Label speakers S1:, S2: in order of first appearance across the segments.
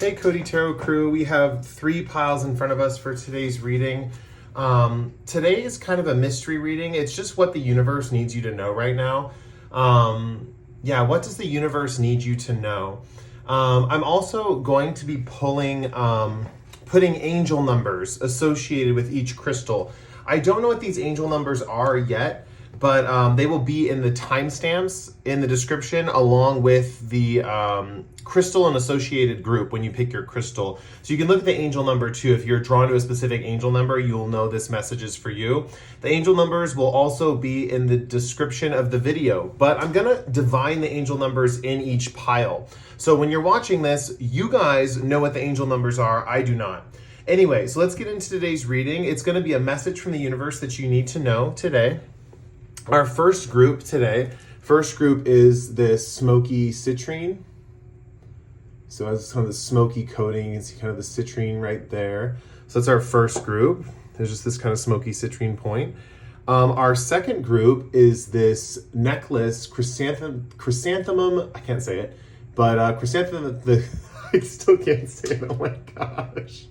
S1: Hey Cody Tarot crew, we have 3 piles in front of us for today's reading. Today is kind of a mystery reading. It's just what the universe needs you to know right now. What does the universe need you to know? I'm also going to be putting angel numbers associated with each crystal. I don't know what these angel numbers are yet, but they will be in the timestamps in the description along with the crystal and associated group when you pick your crystal. So you can look at the angel number too. If you're drawn to a specific angel number, you'll know this message is for you. The angel numbers will also be in the description of the video, but I'm gonna divine the angel numbers in each pile. So when you're watching this, you guys know what the angel numbers are. I do not. Anyway, so let's get into today's reading. It's gonna be a message from the universe that you need to know today. Our first group is this smoky citrine. So it's kind of the smoky coating, you can see kind of the citrine right there. So that's our first group. There's just this kind of smoky citrine point. Our second group is this necklace, chrysanthemum, I can't say it, but chrysanthemum, I still can't say it, oh my gosh.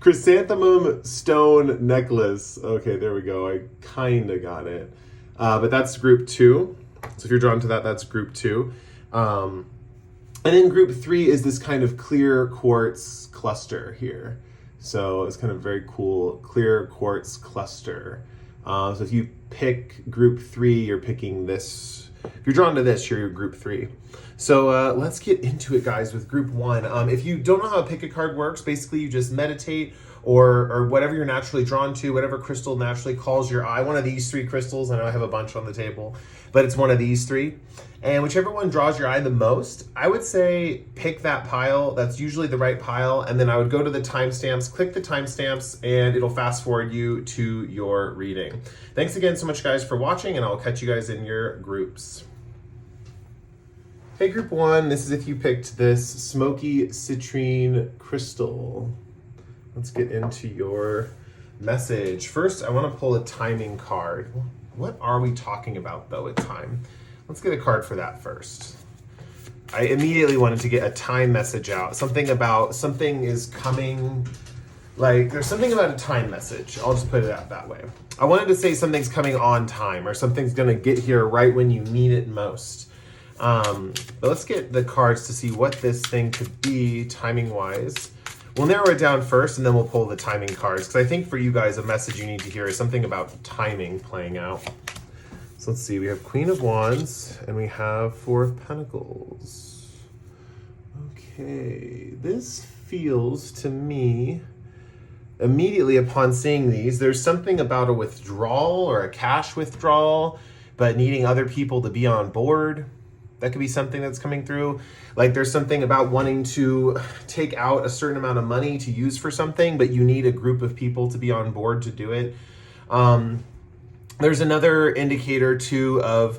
S1: Chrysanthemum stone necklace. Okay, there we go, I kinda got it. But that's group 2. So if you're drawn to that, that's group 2. And then group 3 is this kind of clear quartz cluster here. So it's kind of very cool, clear quartz cluster. So if you pick group 3, you're picking this. If you're drawn to this, you're group 3. So let's get into it, guys, with group 1. If you don't know how a pick a card works, basically you just meditate or whatever you're naturally drawn to, whatever crystal naturally calls your eye. One of these 3 crystals, I know I have a bunch on the table, but it's one of these 3. And whichever one draws your eye the most, I would say pick that pile. That's usually the right pile. And then I would go to the timestamps, click the timestamps, and it'll fast forward you to your reading. Thanks again so much, guys, for watching, and I'll catch you guys in your groups. Hey, group 1, this is if you picked this smoky citrine crystal. Let's get into your message. First, I want to pull a timing card. What are we talking about, though, at time? Let's get a card for that first. I immediately wanted to get a time message out. Something is coming, like there's something about a time message. I'll just put it out that way. I wanted to say something's coming on time or something's gonna get here right when you need it most. But let's get the cards to see what this thing could be timing-wise. We'll narrow it down first and then we'll pull the timing cards, because I think for you guys, a message you need to hear is something about timing playing out. So let's see, we have Queen of Wands and we have 4 of Pentacles. Okay, this feels to me, immediately upon seeing these, there's something about a withdrawal or a cash withdrawal, but needing other people to be on board. That could be something that's coming through. Like there's something about wanting to take out a certain amount of money to use for something, but you need a group of people to be on board to do it. There's another indicator too of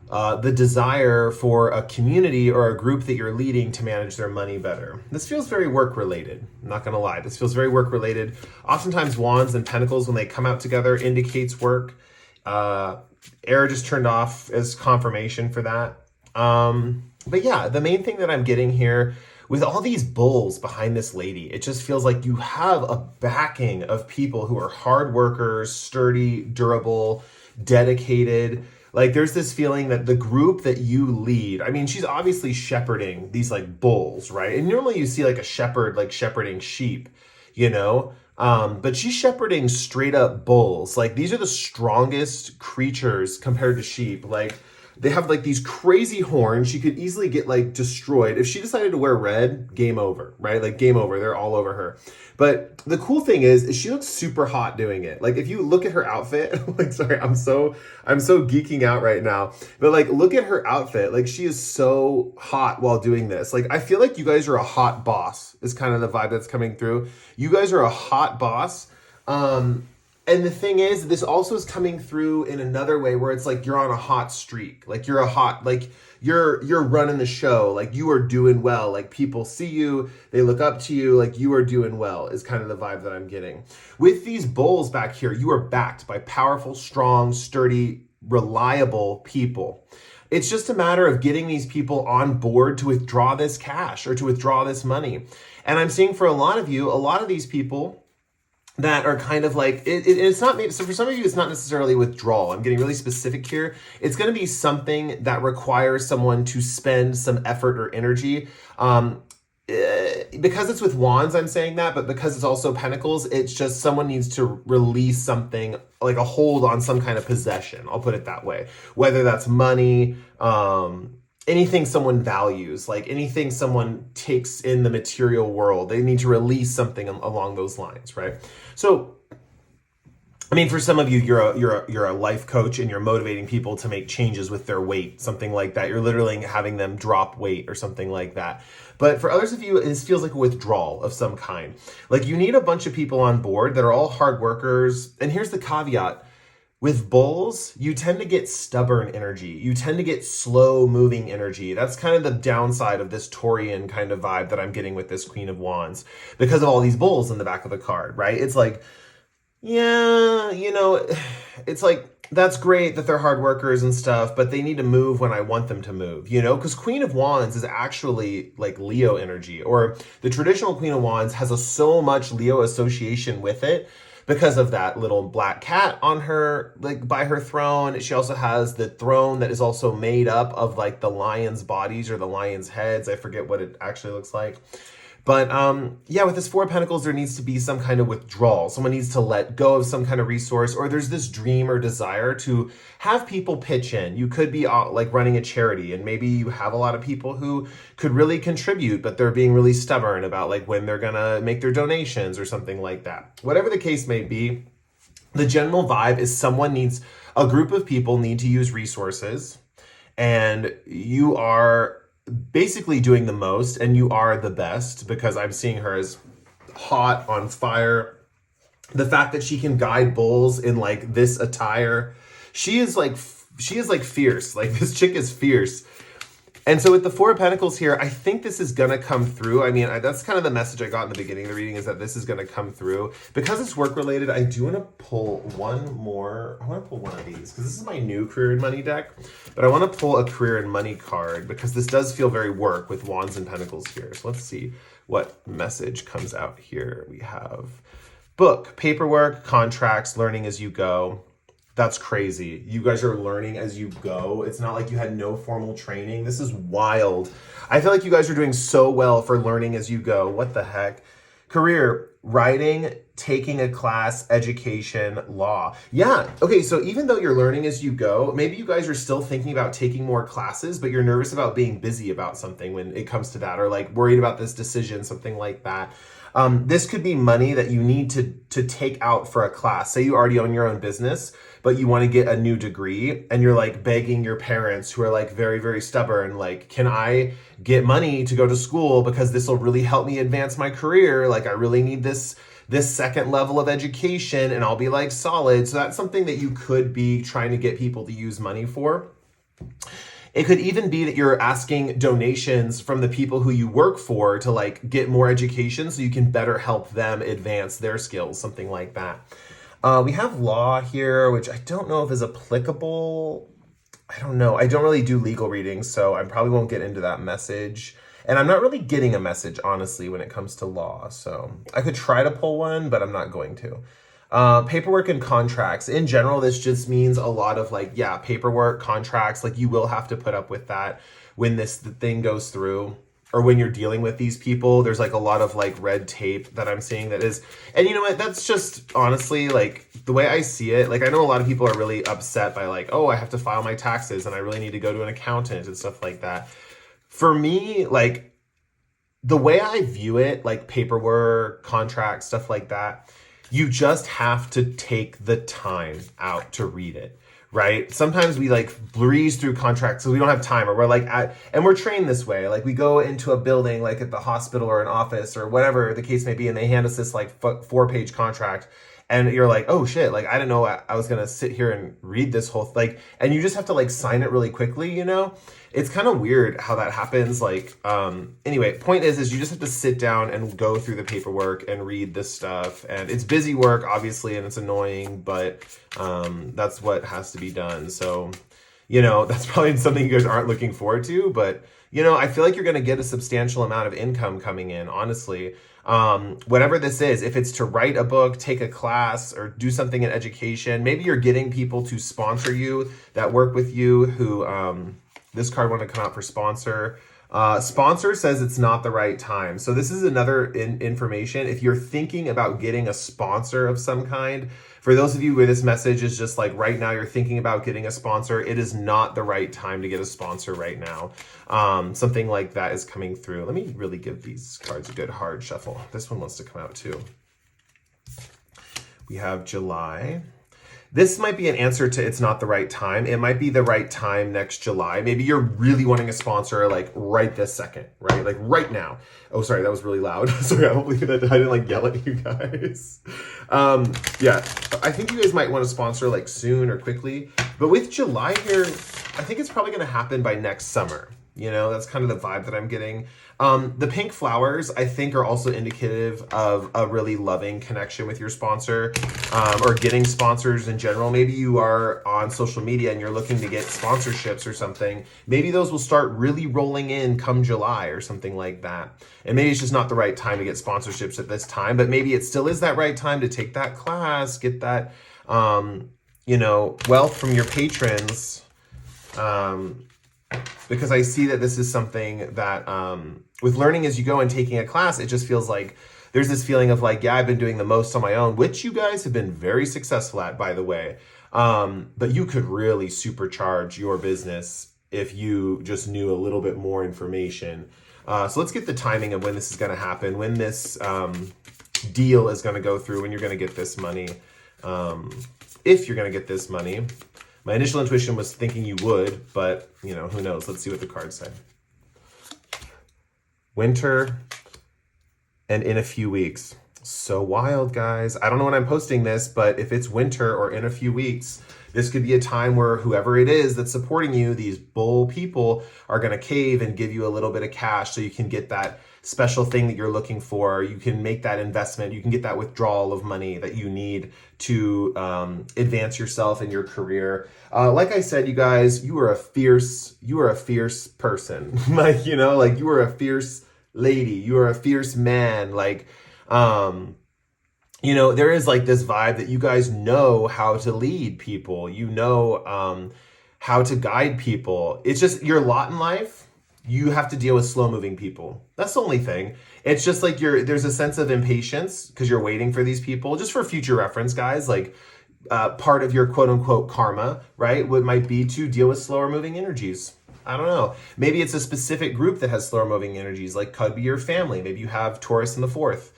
S1: the desire for a community or a group that you're leading to manage their money better. This feels very work related. I'm not gonna lie, this feels very work related. Oftentimes Wands and Pentacles, when they come out together, indicates work. Air just turned off as confirmation for that. But yeah, the main thing that I'm getting here with all these bulls behind this lady, it just feels like you have a backing of people who are hard workers, sturdy, durable, dedicated. Like there's this feeling that the group that you lead, I mean, she's obviously shepherding these like bulls, right? And normally you see like a shepherd, like shepherding sheep, you know? But she's shepherding straight up bulls. Like these are the strongest creatures compared to sheep. Like they have like these crazy horns. She could easily get like destroyed. If she decided to wear red, game over, right? Like game over, they're all over her. But the cool thing is she looks super hot doing it. Like if you look at her outfit, like, sorry, I'm so geeking out right now. But like, look at her outfit. Like she is so hot while doing this. Like, I feel like you guys are a hot boss is kind of the vibe that's coming through. You guys are a hot boss. And the thing is, this also is coming through in another way where it's like you're on a hot streak. Like you're running the show. Like you are doing well. Like people see you, they look up to you, like you are doing well is kind of the vibe that I'm getting. With these bulls back here, you are backed by powerful, strong, sturdy, reliable people. It's just a matter of getting these people on board to withdraw this cash or to withdraw this money. And I'm seeing for a lot of you, a lot of these people that are kind of like, it's not, so for some of you, it's not necessarily withdrawal. I'm getting really specific here. It's going to be something that requires someone to spend some effort or energy. Because it's with wands, I'm saying that, but because it's also pentacles, it's just someone needs to release something, like a hold on some kind of possession. I'll put it that way. Whether that's money, anything someone values, like anything someone takes in the material world, they need to release something along those lines, right? So, I mean, for some of you, you're a life coach and you're motivating people to make changes with their weight, something like that. You're literally having them drop weight or something like that. But for others of you, it feels like a withdrawal of some kind. Like you need a bunch of people on board that are all hard workers. And here's the caveat. With bulls, you tend to get stubborn energy. You tend to get slow moving energy. That's kind of the downside of this Taurian kind of vibe that I'm getting with this Queen of Wands because of all these bulls in the back of the card, right? It's like, yeah, it's like, that's great that they're hard workers and stuff, but they need to move when I want them to move, because Queen of Wands is actually like Leo energy, or the traditional Queen of Wands has so much Leo association with it because of that little black cat on her, like by her throne. She also has the throne that is also made up of like the lion's bodies or the lion's heads. I forget what it actually looks like. But yeah, with this Four of Pentacles, there needs to be some kind of withdrawal. Someone needs to let go of some kind of resource, or there's this dream or desire to have people pitch in. You could be like running a charity, and maybe you have a lot of people who could really contribute, but they're being really stubborn about like when they're gonna make their donations or something like that. Whatever the case may be, the general vibe is a group of people need to use resources, and you are basically doing the most and you are the best, because I'm seeing her as hot on fire. The fact that she can guide bulls in like this attire, she is like fierce. Like this chick is fierce. And so with the Four of Pentacles here, I think this is going to come through. I mean, that's kind of the message I got in the beginning of the reading, is that this is going to come through. Because it's work-related, I do want to pull one more. I want to pull one of these, because this is my new Career and Money deck. But I want to pull a Career and Money card, because this does feel very work with Wands and Pentacles here. So let's see what message comes out here. We have book, paperwork, contracts, learning as you go. That's crazy. You guys are learning as you go. It's not like you had no formal training. This is wild. I feel like you guys are doing so well for learning as you go. What the heck? Career, writing, taking a class, education, law. Yeah. Okay. So even though you're learning as you go, maybe you guys are still thinking about taking more classes, but you're nervous about being busy about something when it comes to that, or like worried about this decision, something like that. This could be money that you need to take out for a class. Say you already own your own business, but you want to get a new degree, and you're like begging your parents, who are like very, very stubborn, like, can I get money to go to school because this will really help me advance my career? Like, I really need this second level of education, and I'll be like solid. So that's something that you could be trying to get people to use money for. It could even be that you're asking donations from the people who you work for to like get more education so you can better help them advance their skills, something like that. We have law here, which I don't know if is applicable. I don't know. I don't really do legal readings, so I probably won't get into that message. And I'm not really getting a message, honestly, when it comes to law. So I could try to pull one, but I'm not going to. Paperwork and contracts. In general, this just means a lot of like, yeah, paperwork, contracts, like you will have to put up with that when the thing goes through, or when you're dealing with these people. There's like a lot of like red tape that I'm seeing that is, and you know what, that's just honestly like the way I see it. Like I know a lot of people are really upset by like, oh, I have to file my taxes and I really need to go to an accountant and stuff like that. For me, like the way I view it, like paperwork, contracts, stuff like that, you just have to take the time out to read it, right? Sometimes we like breeze through contracts so we don't have time, or we're like and we're trained this way. Like we go into a building, like at the hospital or an office or whatever the case may be, and they hand us this like 4-page contract. And you're like, oh shit, like I didn't know I was gonna sit here and read this whole like, and you just have to like sign it really quickly, It's kind of weird how that happens. Like, anyway, point is you just have to sit down and go through the paperwork and read this stuff. And it's busy work, obviously, and it's annoying, but that's what has to be done. So that's probably something you guys aren't looking forward to, but I feel like you're going to get a substantial amount of income coming in, honestly. Whatever this is, if it's to write a book, take a class, or do something in education, maybe you're getting people to sponsor you that work with you who, this card wanted to come out for sponsor. Sponsor says it's not the right time. So this is another information. If you're thinking about getting a sponsor of some kind, for those of you where this message is just like right now you're thinking about getting a sponsor, it is not the right time to get a sponsor right now. Something like that is coming through. Let me really give these cards a good hard shuffle. This one wants to come out too. We have July. This might be an answer to it's not the right time. It might be the right time next July. Maybe you're really wanting a sponsor like right this second, right? Like right now. Oh, sorry, that was really loud. Sorry, hopefully that I didn't like yell at you guys. Yeah, I think you guys might want a sponsor like soon or quickly. But with July here, I think it's probably going to happen by next summer. That's kind of the vibe that I'm getting. The pink flowers, I think, are also indicative of a really loving connection with your sponsor, or getting sponsors in general. Maybe you are on social media and you're looking to get sponsorships or something. Maybe those will start really rolling in come July or something like that. And maybe it's just not the right time to get sponsorships at this time, but maybe it still is that right time to take that class, get that, wealth from your patrons. Because I see that this is something that, with learning as you go and taking a class, it just feels like there's this feeling of like, yeah, I've been doing the most on my own, which you guys have been very successful at, by the way. But you could really supercharge your business if you just knew a little bit more information. So let's get the timing of when this is going to happen, when this deal is going to go through, when you're going to get this money, if you're going to get this money. My initial intuition was thinking you would, but, who knows? Let's see what the cards say. Winter and in a few weeks. So wild, guys. I don't know when I'm posting this, but if it's winter or in a few weeks, this could be a time where whoever it is that's supporting you, these bull people, are going to cave and give you a little bit of cash so you can get that special thing that you're looking for. You can make that investment. You can get that withdrawal of money that you need to advance yourself in your career. Like I said, you guys, you are a fierce person. You are a fierce lady. You are a fierce man. There is like this vibe that you guys know how to lead people. How to guide people. It's just your lot in life. You have to deal with slow moving people. That's the only thing. It's just like there's a sense of impatience because you're waiting for these people. Just for future reference, guys, part of your quote unquote karma, right? What might be to deal with slower moving energies. I don't know. Maybe it's a specific group that has slower moving energies, like could be your family. Maybe you have Taurus in the 4th.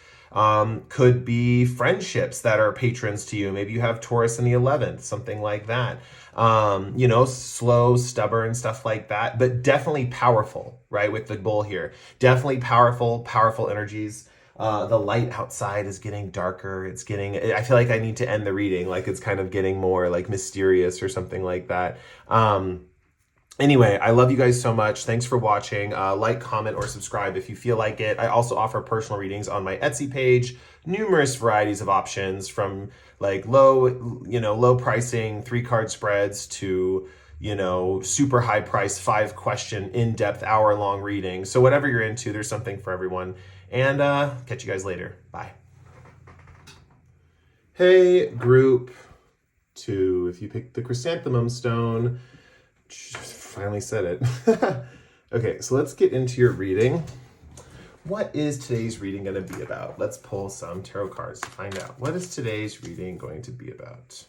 S1: Could be friendships that are patrons to you. Maybe you have Taurus in the 11th, something like that. Slow, stubborn, stuff like that, but definitely powerful, right? With the bull here, definitely powerful energies. The light outside is getting darker. I feel like I need to end the reading. Like it's kind of getting more like mysterious or something like that. Anyway, I love you guys so much. Thanks for watching. Like, comment, or subscribe if you feel like it. I also offer personal readings on my Etsy page. Numerous varieties of options from like low pricing 3-card spreads to, super high price 5-question in-depth hour-long reading. So whatever you're into, there's something for everyone. And catch you guys later. Bye. Hey, group 2. If you picked the chrysanthemum stone, finally said it. Okay, so let's get into your reading. What is today's reading going to be about? Let's pull some tarot cards to find out. What is today's reading going to be about?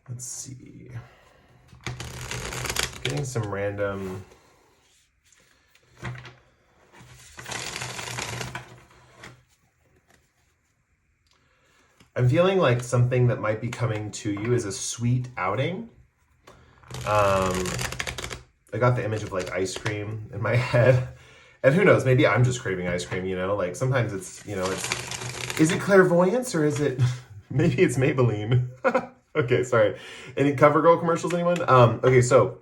S1: Let's see. Getting some random... I'm feeling like something that might be coming to you is a sweet outing. I got the image of like ice cream in my head. And who knows, maybe I'm just craving ice cream, like sometimes it's, is it clairvoyance or is it, maybe it's Maybelline. Okay, sorry. Any CoverGirl commercials, anyone? Okay, so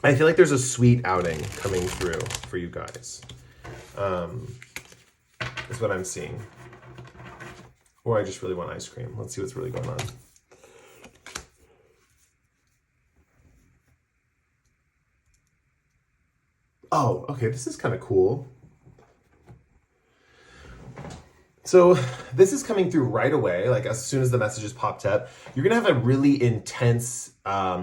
S1: I feel like there's a sweet outing coming through for you guys. Is what I'm seeing. Or I just really want ice cream. Let's see what's really going on. Oh, okay, this is kind of cool. So this is coming through right away, like as soon as the messages popped up. You're gonna have a really intense,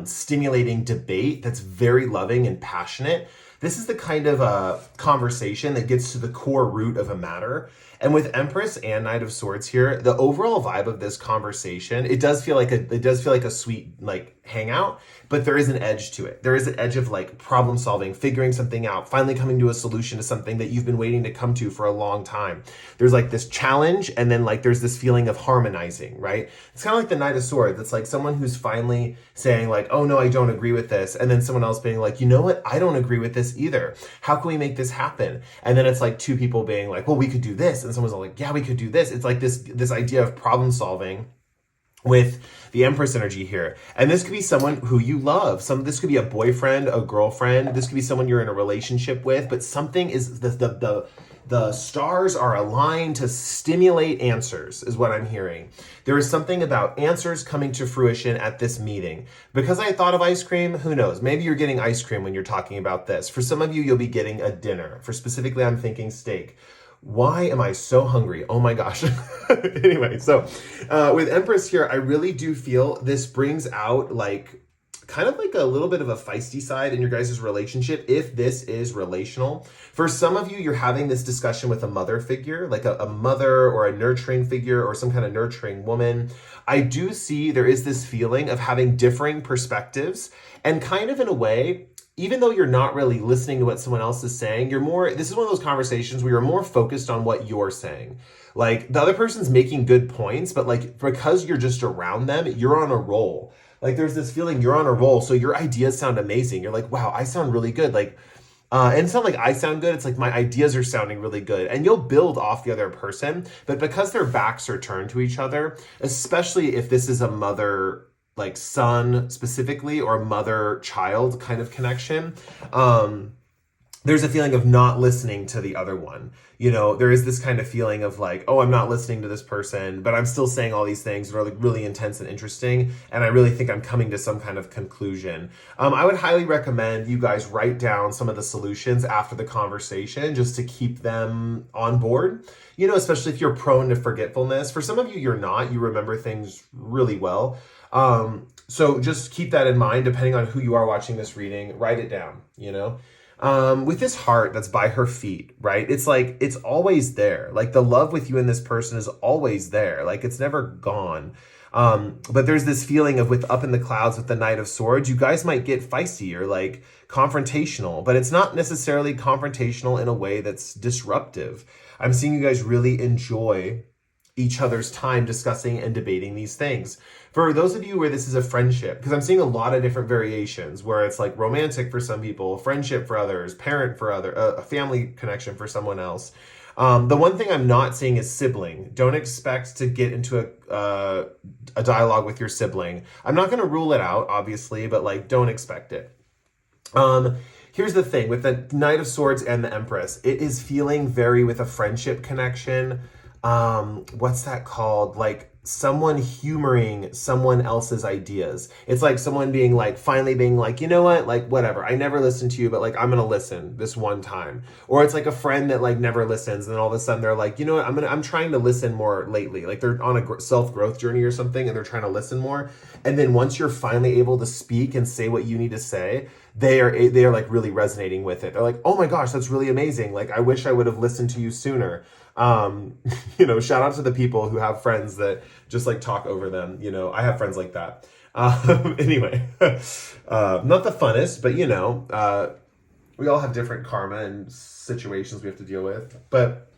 S1: stimulating debate that's very loving and passionate. This is the kind of conversation that gets to the core root of a matter. And with Empress and Knight of Swords here, the overall vibe of this conversation, it does feel like a sweet like hangout, but there is an edge to it. There is an edge of like problem solving, figuring something out, finally coming to a solution to something that you've been waiting to come to for a long time. There's like this challenge, and then like there's this feeling of harmonizing, right? It's kind of like the Knight of Swords. It's like someone who's finally saying like, oh no, I don't agree with this. And then someone else being like, you know what? I don't agree with this either. How can we make this happen? And then it's like two people being like, well, we could do this. And someone's like, yeah, we could do this. It's like this idea of problem solving with the Empress energy here. And this could be someone who you love. This could be a boyfriend, a girlfriend. This could be someone you're in a relationship with, but something is the stars are aligned to stimulate answers, is what I'm hearing. There is something about answers coming to fruition at this meeting. Because I thought of ice cream, who knows? Maybe you're getting ice cream when you're talking about this. For some of you, you'll be getting a dinner. For specifically, I'm thinking steak. Why am I so hungry? Oh my gosh. Anyway, so with Empress here, I really do feel this brings out like kind of like a little bit of a feisty side in your guys' relationship, if this is relational. For some of you, you're having this discussion with a mother figure, like a mother or a nurturing figure or some kind of nurturing woman. I do see there is this feeling of having differing perspectives, and kind of in a way, even though you're not really listening to what someone else is saying, this is one of those conversations where you're more focused on what you're saying. Like the other person's making good points, but like because you're just around them, you're on a roll. Like there's this feeling you're on a roll, so your ideas sound amazing. You're like, wow, I sound really good. Like, and it's not like I sound good. It's like my ideas are sounding really good, and you'll build off the other person. But because their backs are turned to each other, especially if this is a mother like son specifically or mother child kind of connection, there's a feeling of not listening to the other one. You know, there is this kind of feeling of like, oh, I'm not listening to this person, but I'm still saying all these things that are like really intense and interesting, and I really think I'm coming to some kind of conclusion. I would highly recommend you guys write down some of the solutions after the conversation just to keep them on board, you know, especially if you're prone to forgetfulness. For some of you, you're not. You remember things really well. So just keep that in mind, depending on who you are watching this reading, write it down, you know? With this heart that's by her feet, right? It's like, it's always there. Like the love with you and this person is always there. Like it's never gone. But there's this feeling of with up in the clouds with the Knight of Swords, you guys might get feisty or like confrontational, but it's not necessarily confrontational in a way that's disruptive. I'm seeing you guys really enjoy each other's time discussing and debating these things. For those of you where this is a friendship, because I'm seeing a lot of different variations where it's like romantic for some people, friendship for others, parent for other, a family connection for someone else. The one thing I'm not seeing is sibling. Don't expect to get into a dialogue with your sibling. I'm not going to rule it out, obviously, but like don't expect it. Here's the thing with the Knight of Swords and the Empress, it is feeling very with a friendship connection. What's that called? Like someone humoring someone else's ideas. It's like someone being like, finally being like, you know what? Like, whatever. I never listened to you, but like, I'm going to listen this one time. Or it's like a friend that like never listens. And then all of a sudden they're like, you know what? I'm trying to listen more lately. Like they're on a self-growth journey or something and they're trying to listen more. And then once you're finally able to speak and say what you need to say, they are like really resonating with it. They're like, oh my gosh, that's really amazing. Like, I wish I would have listened to you sooner. You know, shout out to the people who have friends that just like talk over them. You know, I have friends like that. Anyway, not the funnest, but you know, we all have different karma and situations we have to deal with. But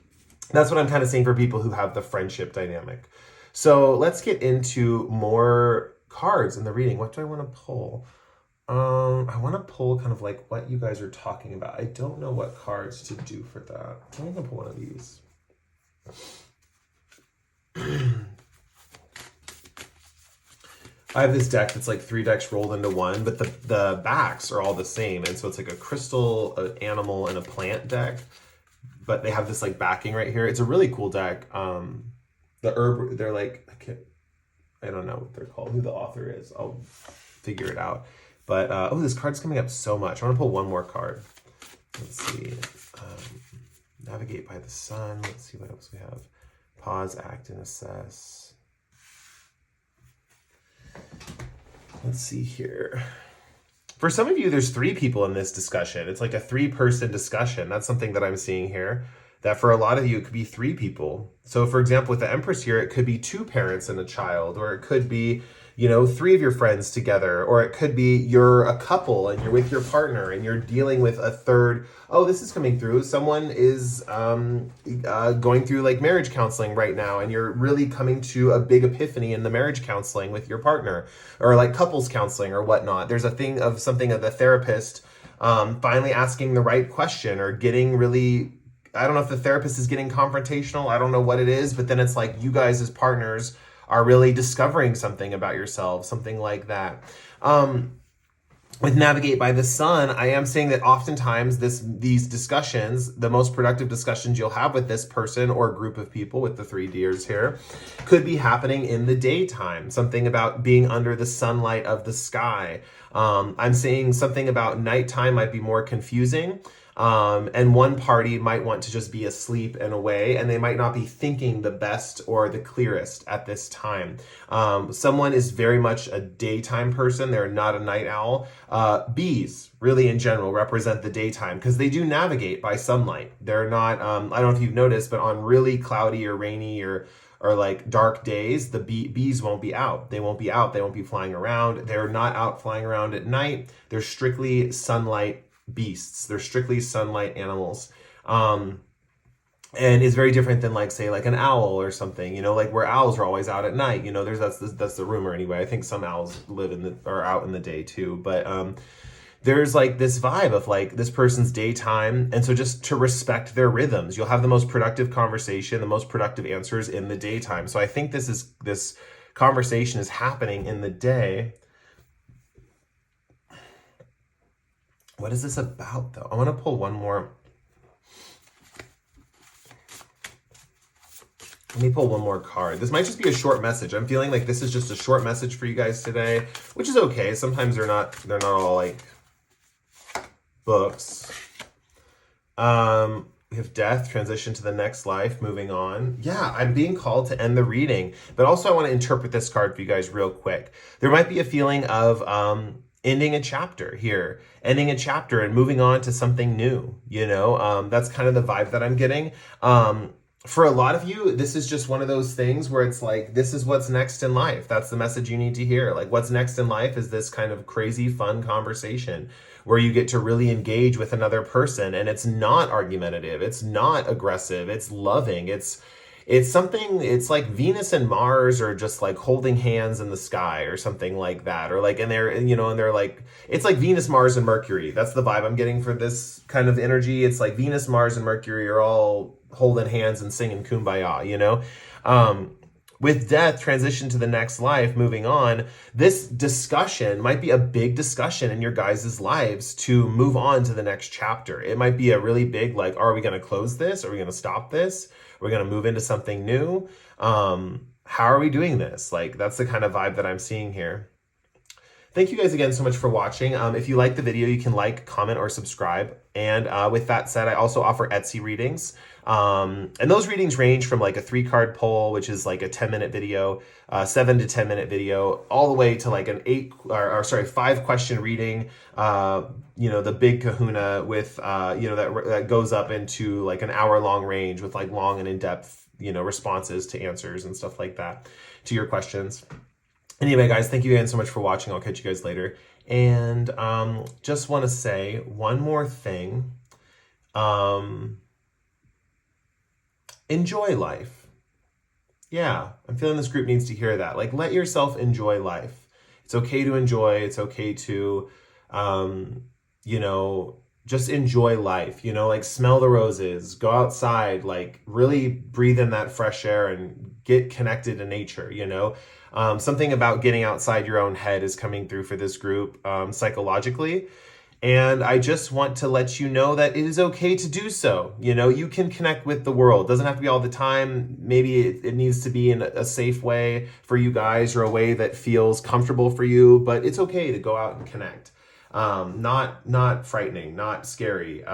S1: that's what I'm kind of seeing for people who have the friendship dynamic. So let's get into more cards in the reading. What do I want to pull? I want to pull kind of like what you guys are talking about. I don't know what cards to do for that. I'm going to pull one of these. I have this deck that's like 3 decks rolled into one, but the backs are all the same. And so it's like a crystal, an animal, and a plant deck. But they have this like backing right here. It's a really cool deck. The herb, they're like, I don't know what they're called, who the author is. I'll figure it out. But, oh, this card's coming up so much. I want to pull one more card. Let's see. Navigate by the sun. Let's see what else we have. Pause, act, and assess. Let's see here. For some of you, there's 3 people in this discussion. It's like a 3-person discussion. That's something that I'm seeing here. That for a lot of you, it could be 3 people. So for example, with the Empress here, it could be 2 parents and a child, or it could be, 3 of your friends together, or it could be you're a couple and you're with your partner and you're dealing with a third. Oh, this is coming through. Someone is going through like marriage counseling right now, and you're really coming to a big epiphany in the marriage counseling with your partner, or like couples counseling or whatnot. There's a thing of something of the therapist finally asking the right question, or getting really, I don't know if the therapist is getting confrontational. I don't know what it is, but then it's like you guys as partners are really discovering something about yourselves, something like that. With Navigate by the Sun, I am saying that oftentimes these discussions, the most productive discussions you'll have with this person or group of people with the 3 deers here, could be happening in the daytime. Something about being under the sunlight of the sky. I'm saying something about nighttime might be more confusing. And one party might want to just be asleep and away, and they might not be thinking the best or the clearest at this time. Someone is very much a daytime person. They're not a night owl. Bees, really in general, represent the daytime because they do navigate by sunlight. They're not, I don't know if you've noticed, but on really cloudy or rainy or like dark days, the bees won't be out. They won't be out. They won't be flying around. They're not out flying around at night. They're strictly sunlight beasts. They're strictly sunlight animals. And it's very different than like, say, like an owl or something, like where owls are always out at night. That's the rumor anyway. I think some owls are out in the day too. But there's like this vibe of like this person's daytime. And so just to respect their rhythms, you'll have the most productive conversation, the most productive answers in the daytime. So I think this conversation is happening in the day. What is this about, though? I want to pull one more. Let me pull one more card. This might just be a short message. I'm feeling like this is just a short message for you guys today, which is okay. Sometimes they're not all like books. We have death, transition to the next life, moving on. Yeah, I'm being called to end the reading, but also I want to interpret this card for you guys real quick. There might be a feeling of ending a chapter here, ending a chapter and moving on to something new, that's kind of the vibe that I'm getting. For a lot of you, this is just one of those things where it's like, this is what's next in life. That's the message you need to hear. Like, what's next in life is this kind of crazy fun conversation where you get to really engage with another person, and it's not argumentative. It's not aggressive. It's loving. It's something, it's like Venus and Mars are just like holding hands in the sky or something like that. Or like, and they're like, it's like Venus, Mars, and Mercury. That's the vibe I'm getting for this kind of energy. It's like Venus, Mars, and Mercury are all holding hands and singing Kumbaya, With death, transition to the next life, moving on, this discussion might be a big discussion in your guys' lives to move on to the next chapter. It might be a really big, like, are we going to close this? Are we going to stop this? We're going to move into something new. How are we doing this? Like, that's the kind of vibe that I'm seeing here. Thank you guys again so much for watching. If you like the video, you can like, comment, or subscribe. And with that said, I also offer Etsy readings. And those readings range from like a 3-card pull, which is like a 10-minute video, 7 to 10-minute video, all the way to like an 5-question reading, the big kahuna with, that goes up into like an hour-long range with like long and in-depth, responses to answers and stuff like that to your questions. Anyway, guys, thank you again so much for watching. I'll catch you guys later. And just want to say one more thing. Enjoy life. Yeah, I'm feeling this group needs to hear that. Like, let yourself enjoy life. It's okay to enjoy. It's okay to, just enjoy life. Like smell the roses, go outside, like really breathe in that fresh air and get connected to nature, Something about getting outside your own head is coming through for this group psychologically. And I just want to let you know that it is okay to do so. You can connect with the world. It doesn't have to be all the time. Maybe it needs to be in a safe way for you guys, or a way that feels comfortable for you, but it's okay to go out and connect. Not frightening, not scary.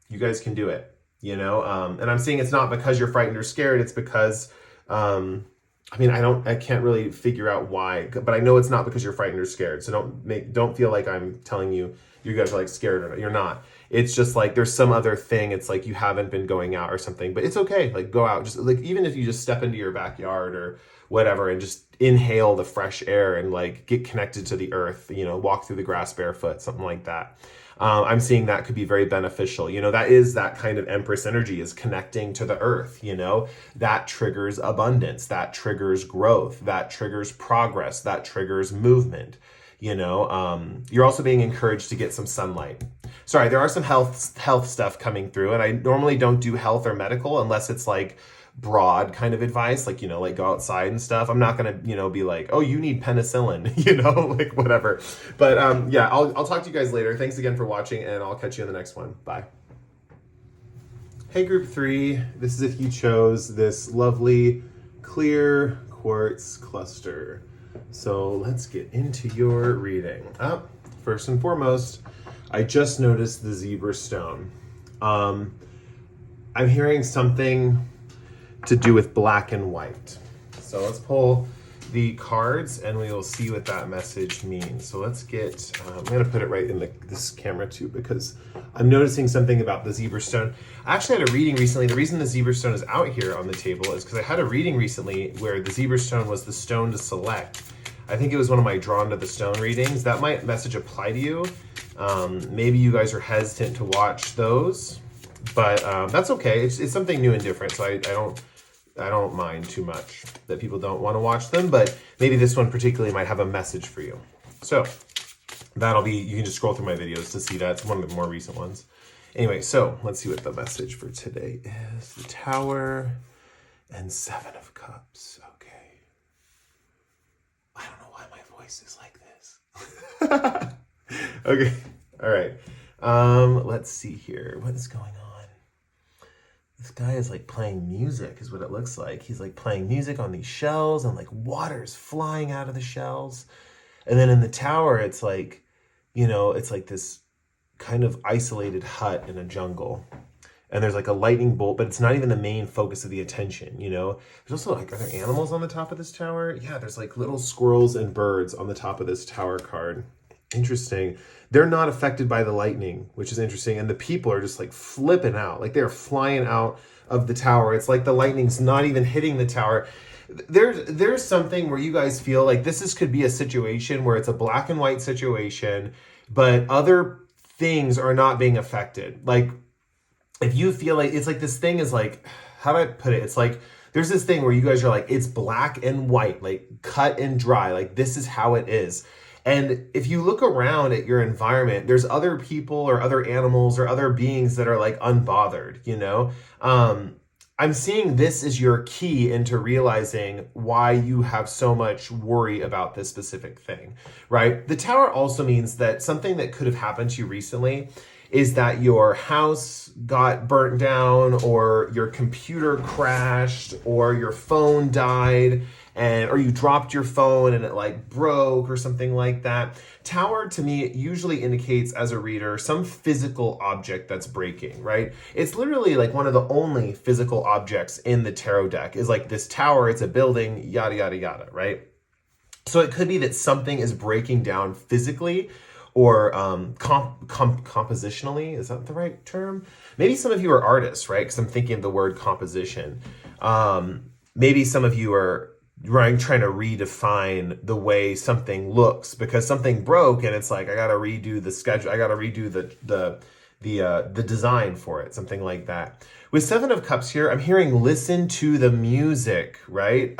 S1: You guys can do it, you know? And I'm saying it's not because you're frightened or scared, it's because, I mean, I can't really figure out why, but I know it's not because you're frightened or scared. So don't feel like I'm telling you guys are like scared or not. You're not. It's just like there's some other thing. It's like you haven't been going out or something, but it's okay. Like go out, just like even if you just step into your backyard or whatever and just inhale the fresh air and like get connected to the earth, you know, walk through the grass barefoot, something like that. I'm seeing that could be very beneficial. You know, that is that kind of Empress energy, is connecting to the earth, you know, that triggers abundance, that triggers growth, that triggers progress, that triggers movement. You know, you're also being encouraged to get some sunlight. Sorry, there are some health stuff coming through, and I normally don't do health or medical unless it's like broad kind of advice, like, you know, like go outside and stuff. I'm not gonna, you know, be like, oh, you need penicillin, you know, like whatever. But yeah, I'll talk to you guys later. Thanks again for watching, and I'll catch you in the next one. Bye. Hey, group 3. This is if you chose this lovely clear quartz cluster. So let's get into your reading. First and foremost, I just noticed the zebra stone. I'm hearing something to do with black and white. So let's pull the cards and we will see what that message means. So let's get, I'm gonna put it right in this camera too, because I'm noticing something about the zebra stone. I actually had a reading recently. The reason the zebra stone is out here on the table is because I had a reading recently where the zebra stone was the stone to select. I think it was one of my Drawn to the Stone readings. That might message apply to you. Maybe you guys are hesitant to watch those, but that's okay. It's something new and different, so I don't mind too much that people don't want to watch them, but maybe this one particularly might have a message for you. So that'll be, you can just scroll through my videos to see that. It's one of the more recent ones. Anyway, so let's see what the message for today is. The Tower and 7 of Cups. Okay. I don't know why my voice is like this. Okay. All right. Let's see here. What is going on? This guy is like playing music is what it looks like. He's like playing music on these shells and like water's flying out of the shells. And then in the tower, it's like, you know, it's like this kind of isolated hut in a jungle. And there's like a lightning bolt, but it's not even the main focus of the attention, you know? There's also like, are there animals on the top of this tower? Yeah, there's like little squirrels and birds on the top of this tower card. Interesting. They're not affected by the lightning, which is interesting. And the people are just like flipping out. Like they're flying out of the tower. It's like the lightning's not even hitting the tower. There's something where you guys feel like could be a situation where it's a black and white situation, but other things are not being affected. Like if you feel like it's like this thing is like, how do I put it? It's like there's this thing where you guys are like, it's black and white, like cut and dry. Like this is how it is. And if you look around at your environment, there's other people or other animals or other beings that are like unbothered, you know? I'm seeing this as your key into realizing why you have so much worry about this specific thing, right? The tower also means that something that could have happened to you recently is that your house got burnt down or your computer crashed or your phone died or you dropped your phone and it like broke or something like that. Tower to me usually indicates as a reader some physical object that's breaking, right? It's literally like one of the only physical objects in the tarot deck is like this tower, it's a building, yada, yada, yada, right? So it could be that something is breaking down physically or compositionally. Is that the right term? Maybe some of you are artists, right? Because I'm thinking of the word composition. Maybe some of you are trying to redefine the way something looks because something broke and it's like, I got to redo the schedule. I got to redo the design for it, something like that. With 7 of Cups here, I'm hearing listen to the music, right?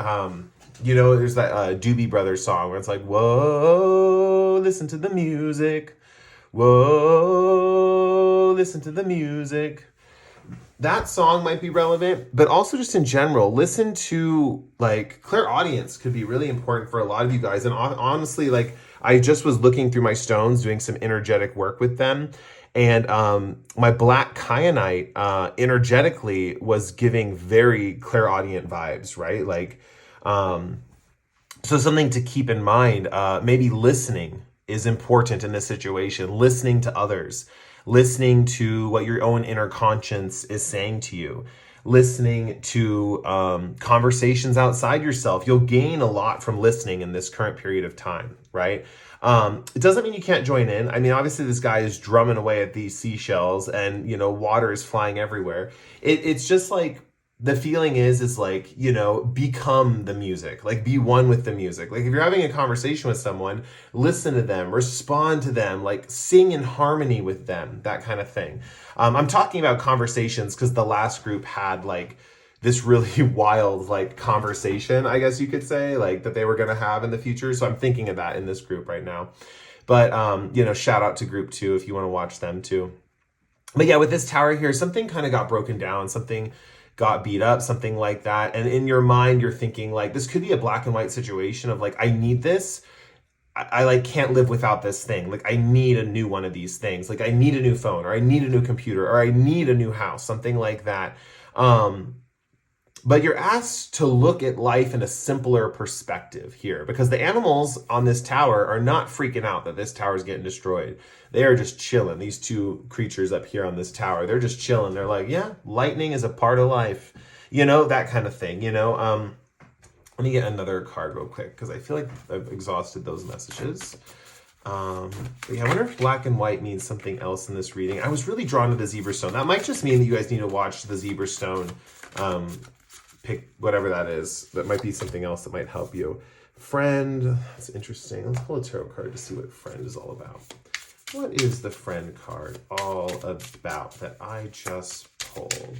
S1: You know, there's that Doobie Brothers song where it's like, whoa, listen to the music. Whoa, listen to the music. That song might be relevant, but also just in general, listen to like clairaudience could be really important for a lot of you guys. And honestly, like I just was looking through my stones, doing some energetic work with them. And my black kyanite energetically was giving very clairaudient vibes, right? Like, so something to keep in mind, maybe listening is important in this situation. Listening to others, listening to what your own inner conscience is saying to you, listening to conversations outside yourself. You'll gain a lot from listening in this current period of time, right? It doesn't mean you can't join in. I mean, obviously this guy is drumming away at these seashells and, water is flying everywhere. It's just like, the feeling is like, become the music, like be one with the music. Like if you're having a conversation with someone, listen to them, respond to them, like sing in harmony with them, that kind of thing. I'm talking about conversations because the last group had like this really wild like conversation, I guess you could say, like that they were going to have in the future. So I'm thinking of that in this group right now. But, shout out to group 2 if you want to watch them too. But yeah, with this tower here, something kind of got broken down, something got beat up, something like that. And in your mind, you're thinking like, this could be a black and white situation of like, I need this. I like can't live without this thing. Like I need a new one of these things. Like I need a new phone, or I need a new computer, or I need a new house, something like that. But you're asked to look at life in a simpler perspective here, because the animals on this tower are not freaking out that this tower is getting destroyed. They are just chilling. These 2 creatures up here on this tower, they're just chilling. They're like, yeah, lightning is a part of life, that kind of thing, Let me get another card real quick because I feel like I've exhausted those messages. But yeah, I wonder if black and white means something else in this reading. I was really drawn to the zebra stone. That might just mean that you guys need to watch the zebra stone. Pick whatever that is. That might be something else that might help you. Friend, that's interesting. Let's pull a tarot card to see what friend is all about. What is the friend card all about that I just pulled?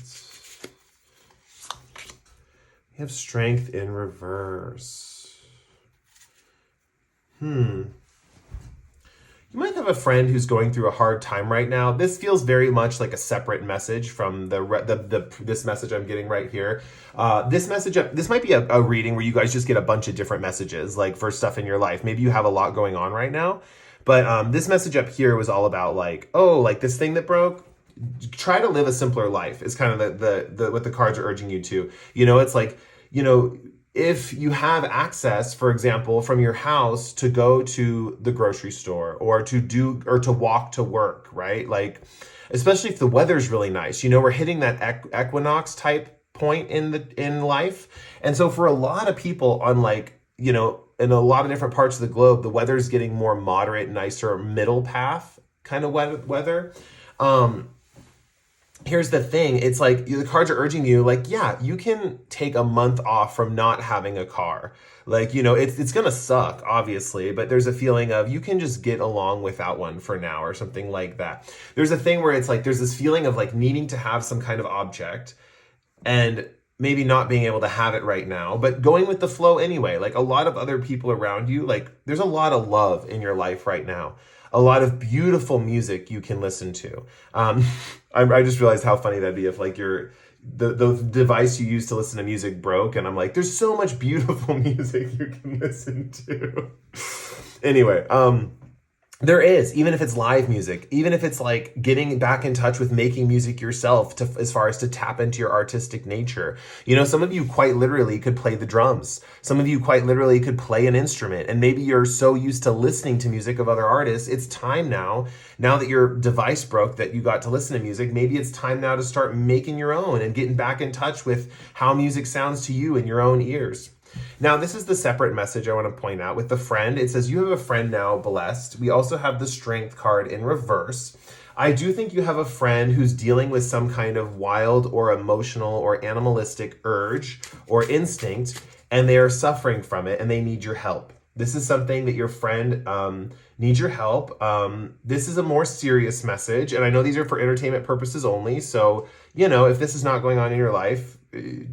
S1: We have strength in reverse. You might have a friend who's going through a hard time right now. This feels very much like a separate message from this message I'm getting right here. This might be a reading where you guys just get a bunch of different messages, like for stuff in your life. Maybe you have a lot going on right now. But this message up here was all about like, oh, like this thing that broke. Try to live a simpler life is kind of the what the cards are urging you to. It's like, if you have access, for example, from your house to go to the grocery store or to walk to work, right? Like, especially if the weather's really nice, we're hitting that equinox type point in life. And so for a lot of people on like, in a lot of different parts of the globe, the weather's getting more moderate, nicer, middle path kind of weather. Here's the thing. It's like the cards are urging you like, yeah, you can take a month off from not having a car. Like, it's going to suck, obviously, but there's a feeling of you can just get along without one for now or something like that. There's a thing where it's like there's this feeling of like needing to have some kind of object and maybe not being able to have it right now, but going with the flow anyway. Like a lot of other people around you, like there's a lot of love in your life right now. A lot of beautiful music you can listen to. I just realized how funny that'd be if like the device you use to listen to music broke, and I'm like, there's so much beautiful music you can listen to. Anyway, there is, even if it's live music, even if it's like getting back in touch with making music yourself as far as to tap into your artistic nature. Some of you quite literally could play the drums. Some of you quite literally could play an instrument. And maybe you're so used to listening to music of other artists. It's time now that your device broke, that you got to listen to music. Maybe it's time now to start making your own and getting back in touch with how music sounds to you in your own ears. Now, this is the separate message I want to point out. With the friend, it says you have a friend now blessed. We also have the strength card in reverse. I do think you have a friend who's dealing with some kind of wild or emotional or animalistic urge or instinct, and they are suffering from it and they need your help. This is something that your friend needs your help. This is a more serious message, and I know these are for entertainment purposes only. So, if this is not going on in your life,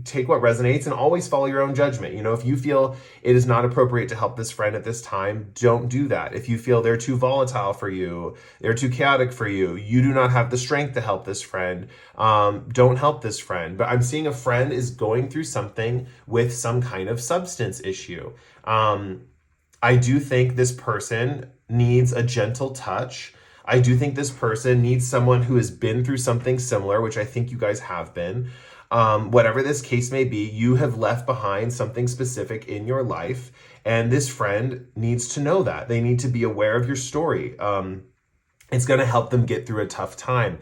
S1: take what resonates and always follow your own judgment. If you feel it is not appropriate to help this friend at this time, don't do that. If you feel they're too volatile for you, they're too chaotic for you, you do not have the strength to help this friend, don't help this friend. But I'm seeing a friend is going through something with some kind of substance issue. I do think this person needs a gentle touch. I do think this person needs someone who has been through something similar, which I think you guys have been. Whatever this case may be, you have left behind something specific in your life, and this friend needs to know that. They need to be aware of your story. It's going to help them get through a tough time.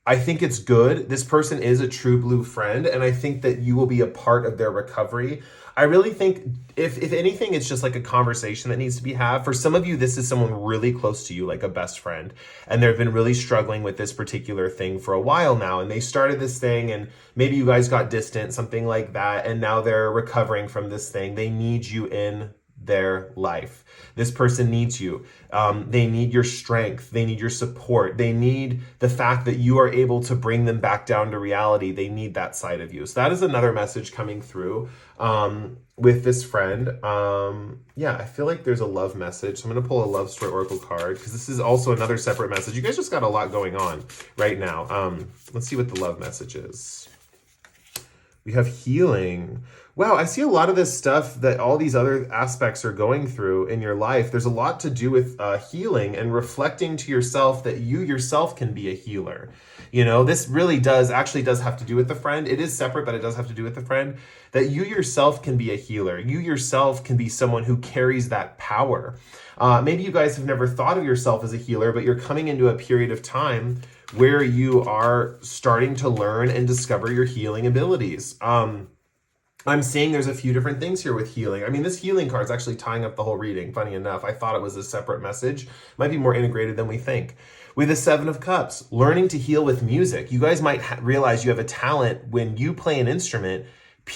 S1: I think it's good. This person is a true blue friend, and I think that you will be a part of their recovery. I really think, if anything, it's just like a conversation that needs to be had. For some of you, this is someone really close to you, like a best friend, and they've been really struggling with this particular thing for a while now, and they started this thing, and maybe you guys got distant, something like that, and now they're recovering from this thing. They need you in their life. This person needs you. They need your strength. They need your support. They need the fact that you are able to bring them back down to reality. They need that side of you. So that is another message coming through with this friend. Yeah, I feel like there's a love message. So I'm going to pull a love story oracle card because this is also another separate message. You guys just got a lot going on right now. Let's see what the love message is. We have healing. Wow, I see a lot of this stuff that all these other aspects are going through in your life. There's a lot to do with healing and reflecting to yourself that you yourself can be a healer. You know, this really does have to do with the friend. It is separate, but it does have to do with the friend. That you yourself can be a healer. You yourself can be someone who carries that power. Maybe you guys have never thought of yourself as a healer, but you're coming into a period of time where you are starting to learn and discover your healing abilities. I'm seeing there's a few different things here with healing. I mean, this healing card is actually tying up the whole reading. Funny enough, I thought it was a separate message. Might be more integrated than we think. With the Seven of Cups, learning to heal with music. You guys might realize you have a talent when you play an instrument,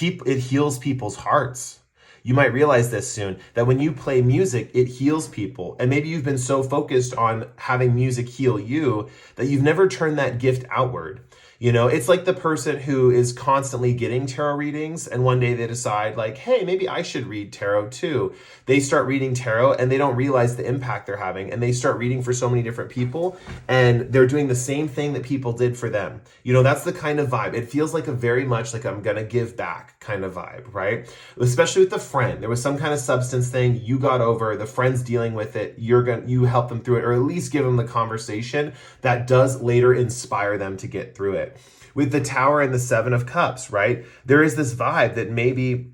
S1: it heals people's hearts. You might realize this soon, that when you play music, it heals people. And maybe you've been so focused on having music heal you that you've never turned that gift outward. You know, it's like the person who is constantly getting tarot readings and one day they decide like, hey, maybe I should read tarot too. They start reading tarot and they don't realize the impact they're having, and they start reading for so many different people and they're doing the same thing that people did for them. You know, that's the kind of vibe. It feels like a very much like I'm gonna give back kind of vibe, right? Especially with the friend. There was some kind of substance thing you got over, the friend's dealing with it, you help them through it, or at least give them the conversation that does later inspire them to get through it. With the Tower and the Seven of Cups, right? There is this vibe that maybe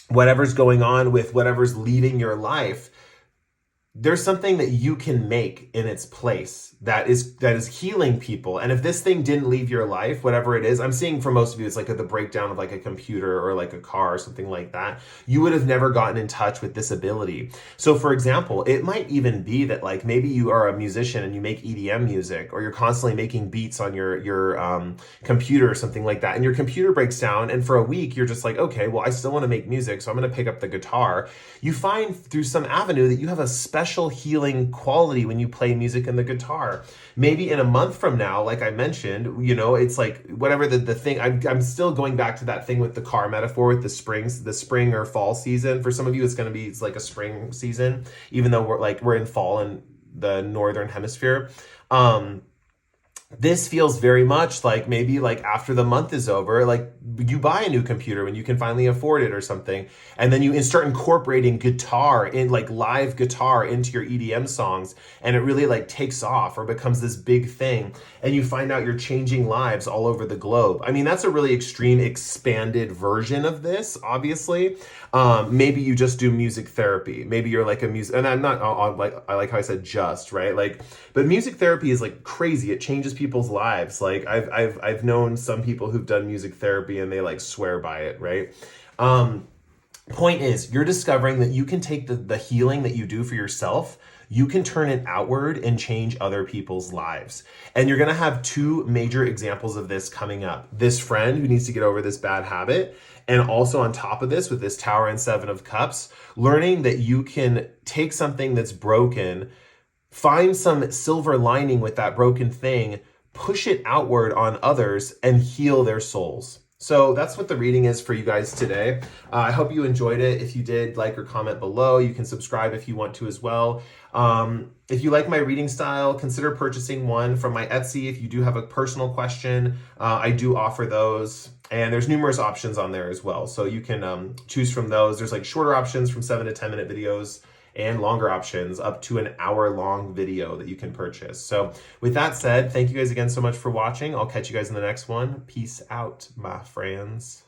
S1: whatever's going on with whatever's leaving your life, there's something that you can make in its place that is healing people. And if this thing didn't leave your life, whatever it is, I'm seeing for most of you, it's like the breakdown of like a computer or like a car or something like that. You would have never gotten in touch with this ability. So for example, it might even be that like maybe you are a musician and you make EDM music, or you're constantly making beats on your computer or something like that. And your computer breaks down, and for a week, you're just like, okay, well, I still want to make music, so I'm going to pick up the guitar. You find through some avenue that you have a special healing quality when you play music and the guitar. Maybe in a month from now, like I mentioned, you know, it's like whatever the thing, I'm still going back to that thing with the car metaphor with the spring or fall season. For some of you, it's like a spring season, even though we're in fall in the northern hemisphere. This feels very much like maybe like after the month is over, like you buy a new computer when you can finally afford it or something. And then you start incorporating guitar in like live guitar into your EDM songs. And it really like takes off or becomes this big thing. And you find out you're changing lives all over the globe. I mean, that's a really extreme expanded version of this, obviously. Maybe you just do music therapy. Maybe you're like a music, and I'm not I like how I said just, right? Like, but music therapy is like crazy. It changes people's lives. Like I've known some people who've done music therapy and they like swear by it, right? Point is, you're discovering that you can take the healing that you do for yourself, you can turn it outward and change other people's lives. And you're going to have two major examples of this coming up. This friend who needs to get over this bad habit, and also on top of this with this Tower and Seven of Cups, learning that you can take something that's broken, find some silver lining with that broken thing, push it outward on others, and heal their souls. So that's what the reading is for you guys today. I hope you enjoyed it. If you did, like or comment below. You can subscribe if you want to as well. If you like my reading style, consider purchasing one from my Etsy. If you do have a personal question, I do offer those. And there's numerous options on there as well. So you can choose from those. There's like shorter options from 7 to 10 minute videos, and longer options up to an hour-long video that you can purchase. So with that said, thank you guys again so much for watching. I'll catch you guys in the next one. Peace out, my friends.